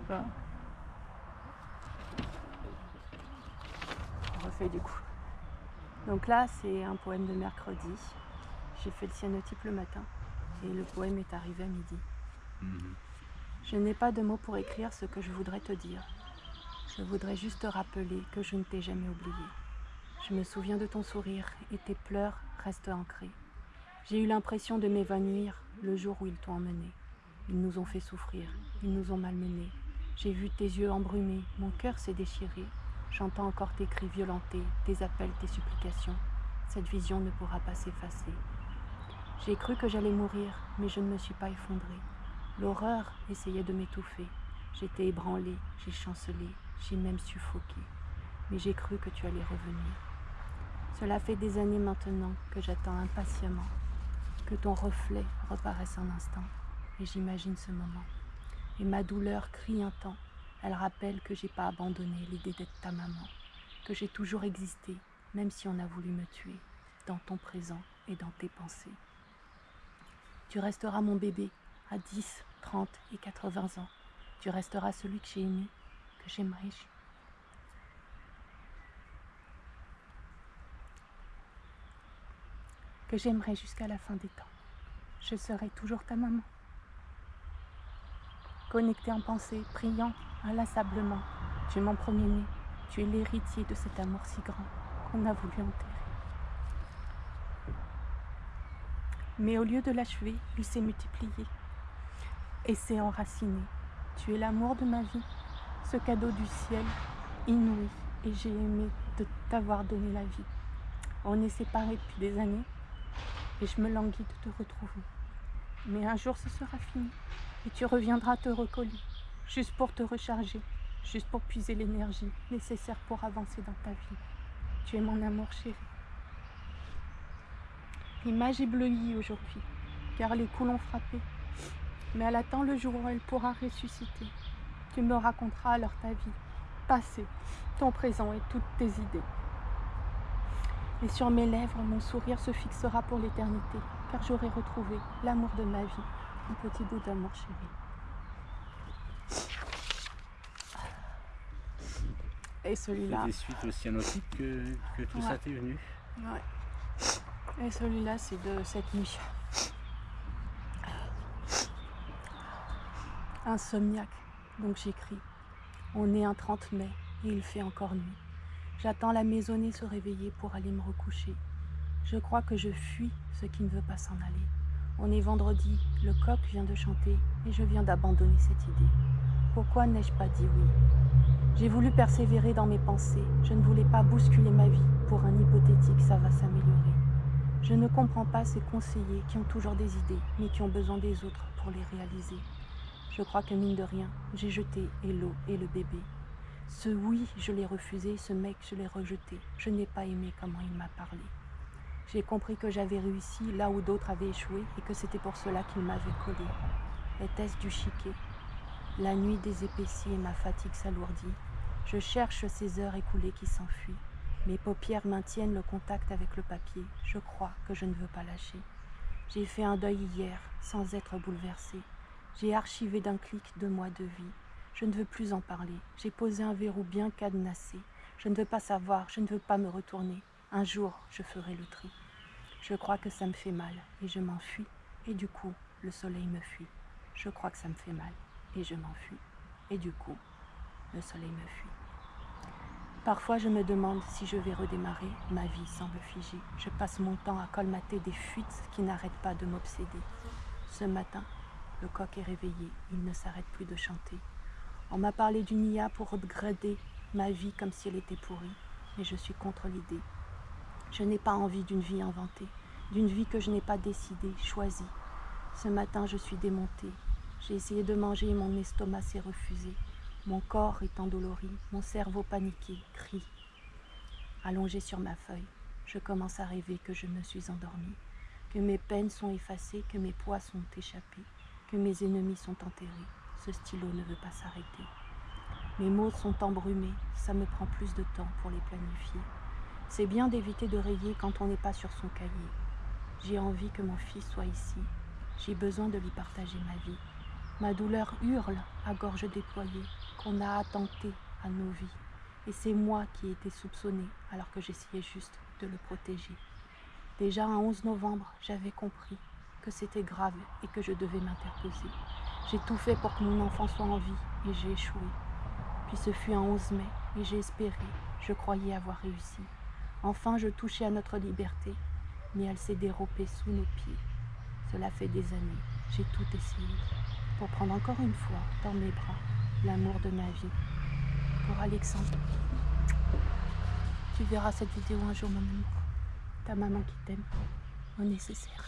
Bon, on refait du coup. Donc là, c'est un poème de mercredi. J'ai fait le cyanotype le matin et le poème est arrivé à midi. Je n'ai pas de mots pour écrire ce que je voudrais te dire. Je voudrais juste te rappeler que je ne t'ai jamais oublié. Je me souviens de ton sourire et tes pleurs restent ancrés. J'ai eu l'impression de m'évanouir le jour où ils t'ont emmené. Ils nous ont fait souffrir, ils nous ont malmenés. J'ai vu tes yeux embrumés, mon cœur s'est déchiré. J'entends encore tes cris violentés, tes appels, tes supplications. Cette vision ne pourra pas s'effacer. J'ai cru que j'allais mourir, mais je ne me suis pas effondrée. L'horreur essayait de m'étouffer. J'étais ébranlée, j'ai chancelé, j'ai même suffoqué. Mais j'ai cru que tu allais revenir. Cela fait des années maintenant que j'attends impatiemment que ton reflet reparaisse un instant. Et j'imagine ce moment. Et ma douleur crie un temps. Elle rappelle que j'ai pas abandonné l'idée d'être ta maman. Que j'ai toujours existé, même si on a voulu me tuer, dans ton présent et dans tes pensées. Tu resteras mon bébé à 10, 30 et 80 ans. Tu resteras celui que j'ai aimé, que j'aimerais. Que j'aimerais jusqu'à la fin des temps. Je serai toujours ta maman. Connecté en pensée, priant inlassablement. Tu es mon premier-né, tu es l'héritier de cet amour si grand qu'on a voulu enterrer. Mais au lieu de l'achever, il s'est multiplié et s'est enraciné. Tu es l'amour de ma vie, ce cadeau du ciel inouï, et j'ai aimé de t'avoir donné la vie. On est séparés depuis des années et je me languis de te retrouver. Mais un jour ce sera fini et tu reviendras te recoller, juste pour te recharger, juste pour puiser l'énergie nécessaire pour avancer dans ta vie. Tu es mon amour chéri. L'image est bleuie aujourd'hui, car les coups l'ont frappée. Mais elle attend le jour où elle pourra ressusciter. Tu me raconteras alors ta vie, passée, ton présent et toutes tes idées. Et sur mes lèvres, mon sourire se fixera pour l'éternité, car j'aurai retrouvé l'amour de ma vie, un petit bout d'amour chéri. Et celui-là... C'était suite au cyanotype que tout ça t'est venu. Ouais. Et celui-là, c'est de cette nuit. Insomniaque, donc j'écris. On est un 30 mai et il fait encore nuit. J'attends la maisonnée se réveiller pour aller me recoucher. Je crois que je fuis ce qui ne veut pas s'en aller. On est vendredi, le coq vient de chanter et je viens d'abandonner cette idée. Pourquoi n'ai-je pas dit oui? J'ai voulu persévérer dans mes pensées. Je ne voulais pas bousculer ma vie pour un hypothétique ça va s'améliorer. Je ne comprends pas ces conseillers qui ont toujours des idées, mais qui ont besoin des autres pour les réaliser. Je crois que mine de rien, j'ai jeté Hello et le bébé. Ce oui, je l'ai refusé, ce mec, je l'ai rejeté. Je n'ai pas aimé comment il m'a parlé. J'ai compris que j'avais réussi là où d'autres avaient échoué et que c'était pour cela qu'il m'avait collé. Était-ce du chiquet? La nuit désépaissit et ma fatigue s'alourdit. Je cherche ces heures écoulées qui s'enfuient. Mes paupières maintiennent le contact avec le papier. Je crois que je ne veux pas lâcher. J'ai fait un deuil hier, sans être bouleversée. J'ai archivé d'un clic 2 mois de vie. Je ne veux plus en parler. J'ai posé un verrou bien cadenassé. Je ne veux pas savoir, je ne veux pas me retourner. Un jour, je ferai le tri. Je crois que ça me fait mal et je m'enfuis. Et du coup, le soleil me fuit. Je crois que ça me fait mal et je m'enfuis. Et du coup, le soleil me fuit. Parfois, je me demande si je vais redémarrer. Ma vie semble figée. Je passe mon temps à colmater des fuites qui n'arrêtent pas de m'obséder. Ce matin, le coq est réveillé. Il ne s'arrête plus de chanter. On m'a parlé d'une IA pour upgrader ma vie comme si elle était pourrie. Mais je suis contre l'idée. Je n'ai pas envie d'une vie inventée, d'une vie que je n'ai pas décidée, choisie. Ce matin, je suis démontée. J'ai essayé de manger et mon estomac s'est refusé. Mon corps est endolori, mon cerveau paniqué, crie. Allongée sur ma feuille, je commence à rêver que je me suis endormie, que mes peines sont effacées, que mes poids sont échappés, que mes ennemis sont enterrés. Ce stylo ne veut pas s'arrêter. Mes mots sont embrumés, ça me prend plus de temps pour les planifier. C'est bien d'éviter de rayer quand on n'est pas sur son cahier. J'ai envie que mon fils soit ici. J'ai besoin de lui partager ma vie. Ma douleur hurle à gorge déployée qu'on a attenté à nos vies. Et c'est moi qui ai été soupçonnée alors que j'essayais juste de le protéger. Déjà un 11 novembre, j'avais compris que c'était grave et que je devais m'interposer. J'ai tout fait pour que mon enfant soit en vie et j'ai échoué. Puis ce fut un 11 mai et j'ai espéré, je croyais avoir réussi. Enfin, je touchais à notre liberté, mais elle s'est dérobée sous nos pieds. Cela fait des années, j'ai tout essayé pour prendre encore une fois dans mes bras l'amour de ma vie. Pour Alexandre, tu verras cette vidéo un jour, mon amour. Ta maman qui t'aime, au nécessaire.